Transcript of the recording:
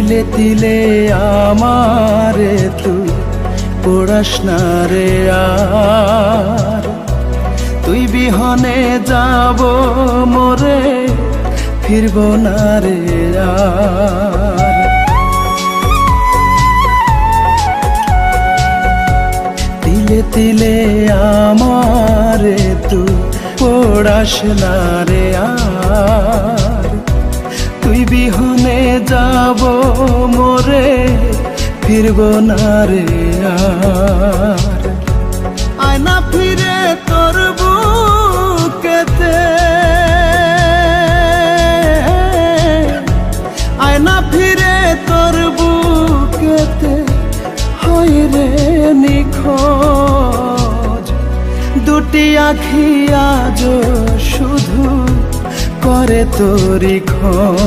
তিলে তিলে আমারে তুই পড়াস না রে আর, তুই বিহনে যাব মোরে ফিরব না রে আর। তিলে তিলে আমারে তুই পড়াস না রে আর, তুই বিহনে যাব মোরে ফিরব না রে আর। আয়না ফিরে তোর বুকেতে, আয়না ফিরে তোর বুকেতে হয় রে নিখোঁজ, দুটি আখি আজ শুধু করে তোরি খোঁজ।